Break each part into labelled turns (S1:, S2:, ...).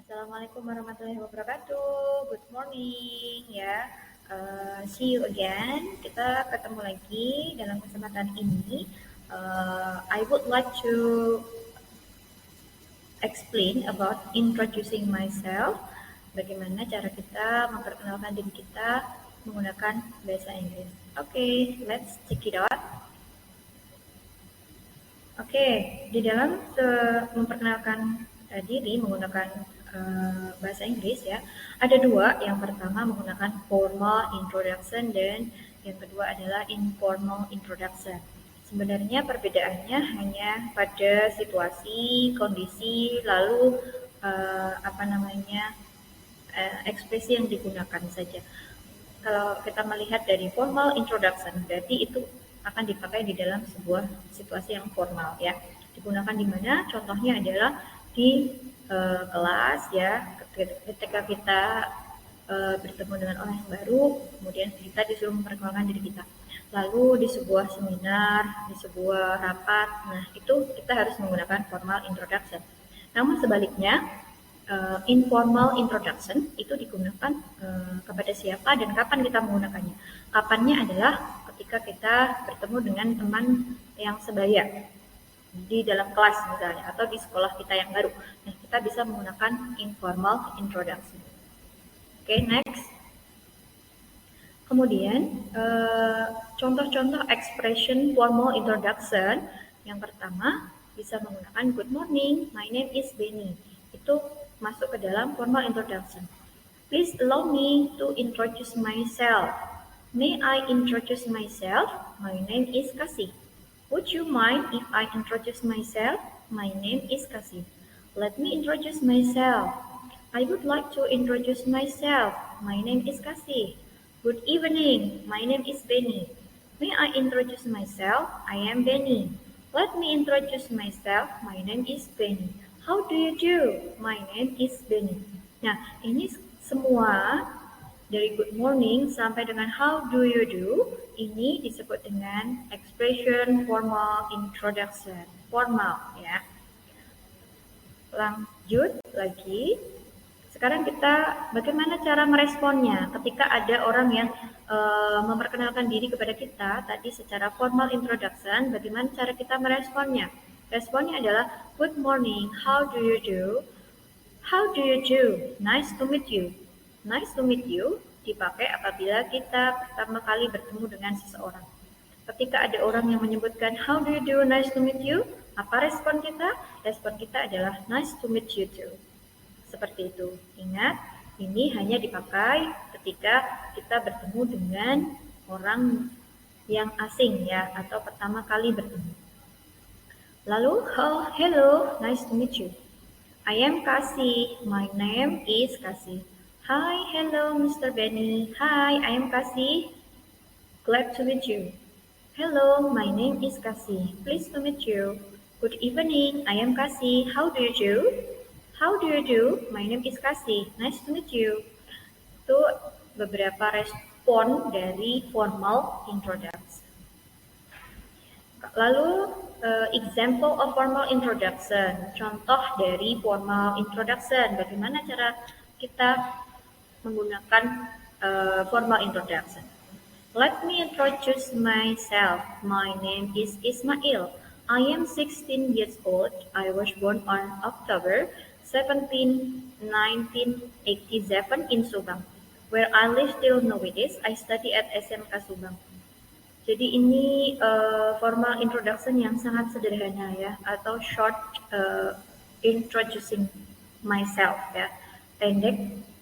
S1: Assalamualaikum warahmatullahi wabarakatuh. Good morning ya. See you again. Kita ketemu lagi dalam kesempatan ini. I would like to explain about introducing myself. Bagaimana cara kita memperkenalkan diri kita menggunakan bahasa Inggris. Oke, let's check it out. Oke, di dalam memperkenalkan diri menggunakan bahasa Inggris ya, ada dua. Yang pertama menggunakan formal introduction dan yang kedua adalah informal introduction. Sebenarnya perbedaannya hanya pada situasi, kondisi, lalu ekspresi yang digunakan saja. Kalau kita melihat dari formal introduction, berarti itu akan dipakai di dalam sebuah situasi yang formal ya. Digunakan di mana? Contohnya adalah di kelas ya, ketika kita bertemu dengan orang yang baru, kemudian kita disuruh memperkenalkan diri kita. Lalu di sebuah seminar, di sebuah rapat, nah itu kita harus menggunakan formal introduction. Namun sebaliknya, informal introduction itu digunakan kepada siapa dan kapan kita menggunakannya. Kapannya adalah ketika kita bertemu dengan teman yang sebaya di dalam kelas misalnya atau di sekolah kita yang baru. Nah, kita bisa menggunakan informal introduction. Oke, next. Kemudian contoh-contoh expression formal introduction. Yang pertama bisa menggunakan good morning, my name is Benny. Itu masuk ke dalam formal introduction. Please allow me to introduce myself. May I introduce myself? My name is Kasih. Would you mind if I introduce myself? My name is Kasih. Let me introduce myself. I would like to introduce myself. My name is Kasih. Good evening. My name is Benny. May I introduce myself? I am Benny. Let me introduce myself. My name is Benny. How do you do? My name is Benny. Nah, ini semua dari good morning sampai dengan how do you do, ini disebut dengan expression formal introduction. Formal ya. Lanjut lagi. Sekarang kita bagaimana cara meresponnya ketika ada orang yang memperkenalkan diri kepada kita tadi secara formal introduction, bagaimana cara kita meresponnya? Responnya adalah good morning, how do you do? How do you do? Nice to meet you. Nice to meet you dipakai apabila kita pertama kali bertemu dengan seseorang. Ketika ada orang yang menyebutkan how do you do, nice to meet you, apa respon kita? Respon kita adalah nice to meet you too. Seperti itu. Ingat, ini hanya dipakai ketika kita bertemu dengan orang yang asing ya, atau pertama kali bertemu. Lalu, oh, hello, nice to meet you. I am Kasih. My name is Kasih. Hi, hello, Mr. Benny. Hi, I am Kasih. Glad to meet you. Hello, my name is Kasih. Pleased to meet you. Good evening, I am Kasih. How do you do? How do you do? My name is Kasih. Nice to meet you. Itu beberapa respon dari formal introduction. Lalu example of formal introduction. Contoh dari formal introduction. Bagaimana cara kita menggunakan formal introduction. Let me introduce myself. My name is Ismail. I am 16 years old. I was born on October 17, 1987 in Subang. Where I live till nowadays, I study at SMK Subang. Jadi ini formal introduction yang sangat sederhana ya, atau short introducing myself ya, pendek.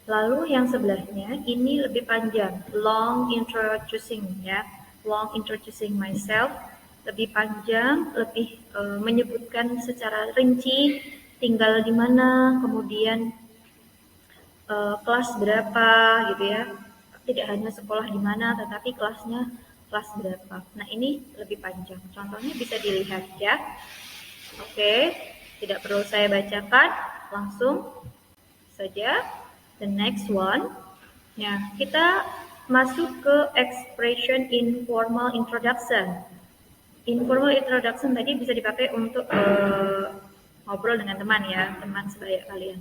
S1: Lalu yang sebelahnya ini lebih panjang, long introducing ya, long introducing myself, lebih panjang, lebih menyebutkan secara rinci tinggal di mana, kemudian kelas berapa gitu ya. Tidak hanya sekolah di mana, tetapi kelasnya kelas berapa. Nah, ini lebih panjang. Contohnya bisa dilihat ya. Oke, tidak perlu saya bacakan, langsung saja. The next one. Nah, kita masuk ke expression informal introduction. Informal introduction tadi bisa dipakai untuk ngobrol dengan teman ya, teman sebaya kalian.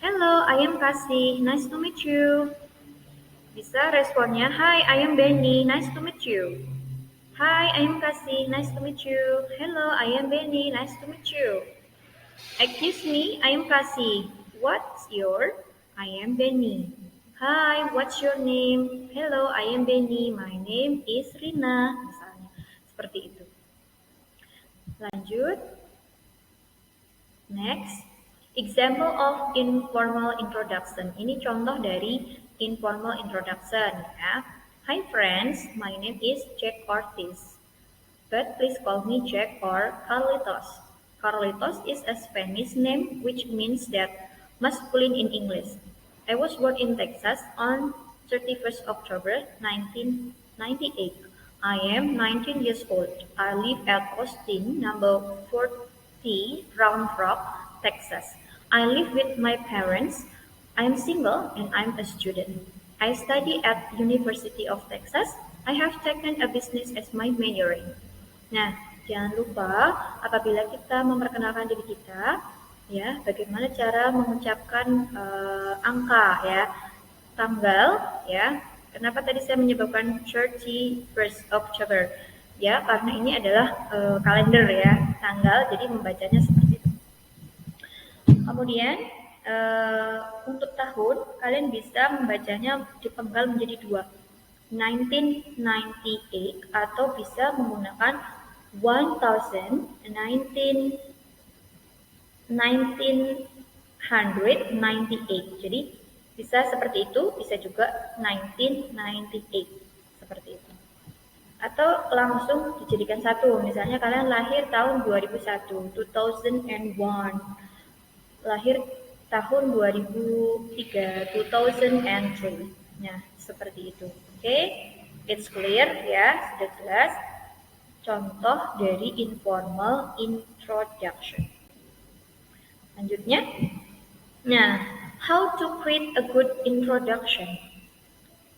S1: Hello, I am Kasih. Nice to meet you. Bisa responnya, Hi, I am Benny. Nice to meet you. Hi, I am Kasih. Nice to meet you. Hello, I am Benny. Nice to meet you. Excuse me, I am Kasih. What's your? I am Benny. Hi, what's your name? Hello, I am Benny. My name is Rina. Misalnya, seperti itu. Lanjut. Next. Example of informal introduction. Ini contoh dari informal introduction ya. Hi friends, my name is Jack Ortiz. But please call me Jack or Carlitos. Carlitos is a Spanish name which means that masculine in English. I was born in Texas on 31st October 1998. I am 19 years old. I live at Austin, number 40, Round Rock, Texas. I live with my parents. I am single and I'm a student. I study at University of Texas. I have taken a business as my majoring. Nah, jangan lupa apabila kita memperkenalkan diri kita, ya, bagaimana cara mengucapkan angka, ya, tanggal, ya. Kenapa tadi saya menyebutkan 31st October? Ya, karena ini adalah kalender ya, tanggal, jadi membacanya seperti itu. Kemudian untuk tahun kalian bisa membacanya dipenggal menjadi dua, 1998 atau bisa menggunakan 1998. Jadi bisa seperti itu, bisa juga 1998 seperti itu. Atau langsung dijadikan satu, misalnya kalian lahir tahun 2001, 2001. Lahir tahun 2003, 2003. Nah, seperti itu. Oke, it's clear ya, sudah jelas. Contoh dari informal introduction. Lanjutnya. Nah, how to create a good introduction.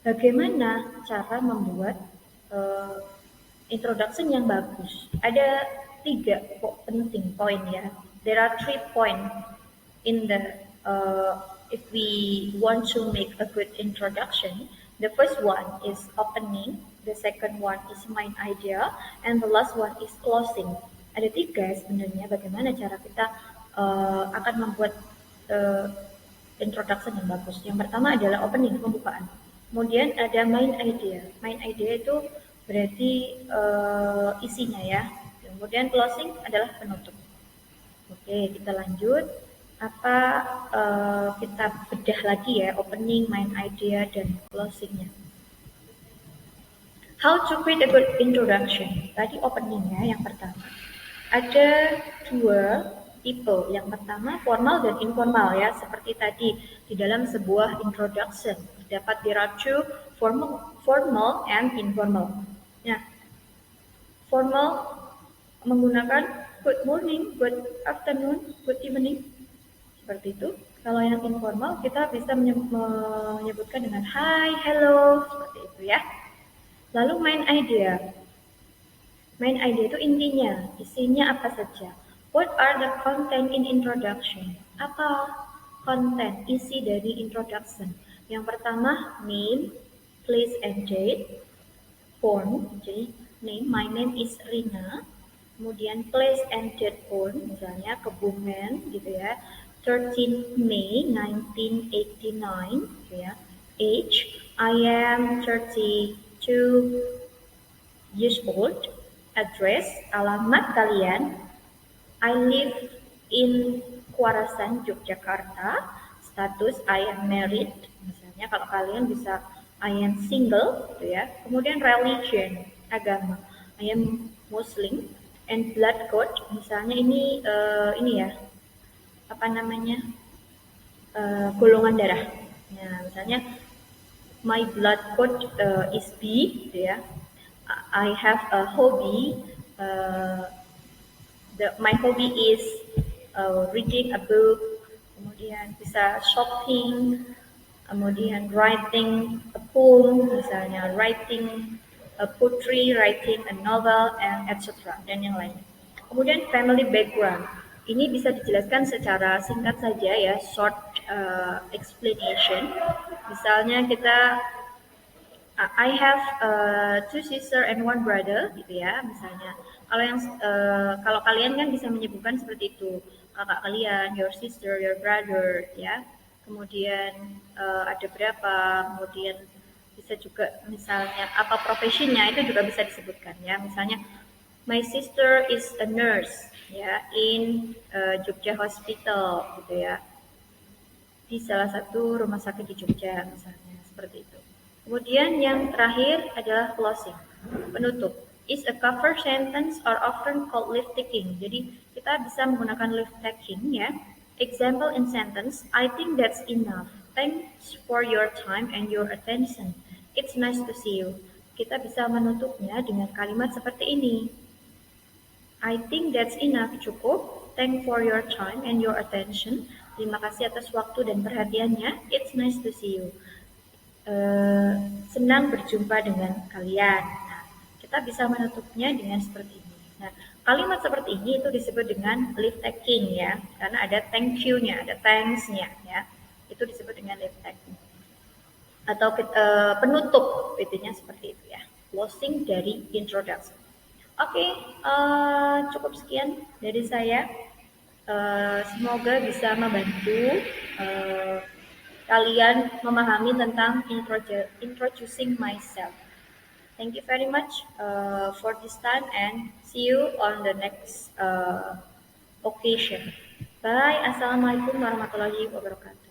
S1: Bagaimana cara membuat introduction yang bagus? Ada 3 penting poin ya. There are 3 points in the if we want to make a good introduction. The first one is opening, the second one is main idea, and the last one is closing. Ada 3 sebenarnya bagaimana cara kita akan membuat introduction yang bagus. Yang pertama adalah opening, pembukaan. Kemudian ada main idea. Main idea itu berarti isinya ya. Kemudian closing adalah penutup. Oke, kita lanjut. Kita bedah lagi ya, opening, main idea, dan closingnya. How to create a good introduction. Tadi openingnya yang pertama. Ada 2 tipe. Yang pertama formal dan informal ya, seperti tadi di dalam sebuah introduction. Dapat there are 2 formal and informal. Nah, formal menggunakan good morning, good afternoon, good evening. Seperti itu. Kalau yang informal kita bisa menyebutkan dengan hi, hello, seperti itu ya. Lalu main idea. Main idea itu intinya, isinya apa saja. What are the content in introduction? Apa konten, isi dari introduction? Yang pertama, name, place and date, form, jadi name, my name is Rina. Kemudian place and date form, misalnya Kebumen gitu ya. 13 May 1989 gitu ya. Age, I am 32 years old. Address, alamat kalian. I live in Kuarasan, Yogyakarta. Status, I am married. Misalnya kalau kalian bisa I am single gitu ya. Kemudian religion, agama. I am Muslim. And blood code, misalnya ini ya. Golongan darah. Nah, misalnya my blood code is B, gitu ya. I have a hobby. My hobby is reading a book. Kemudian bisa shopping. Kemudian writing a poem, misalnya writing a poetry, writing a novel, and etc. Dan yang lain. Kemudian family background. Ini bisa dijelaskan secara singkat saja ya, short explanation. Misalnya kita I have two sister and one brother gitu ya misalnya. Kalau kalian kan bisa menyebutkan seperti itu kakak kalian, your sister, your brother ya. Kemudian ada berapa, kemudian bisa juga misalnya apa profesinya itu juga bisa disebutkan ya. Misalnya my sister is a nurse ya in Jogja Hospital gitu ya di salah satu rumah sakit di Jogja misalnya seperti itu. Kemudian yang terakhir adalah closing, penutup. Is a cover sentence or often called lift taking. Jadi kita bisa menggunakan lift taking ya. Example in sentence, I think that's enough. Thanks for your time and your attention. It's nice to see you. Kita bisa menutupnya dengan kalimat seperti ini. I think that's enough, cukup. Thank for your time and your attention. Terima kasih atas waktu dan perhatiannya. It's nice to see you. Senang berjumpa dengan kalian. Nah, kita bisa menutupnya dengan seperti ini. Nah, kalimat seperti ini itu disebut dengan lift taking ya, karena ada thank you-nya, ada thanks-nya ya. Itu disebut dengan lift taking. Atau penutup, intinya seperti itu ya. Closing dari introduction. Oke, cukup sekian dari saya. Semoga bisa membantu kalian memahami tentang introducing myself. Thank you very much for this time and see you on the next occasion. Bye. Assalamualaikum warahmatullahi wabarakatuh.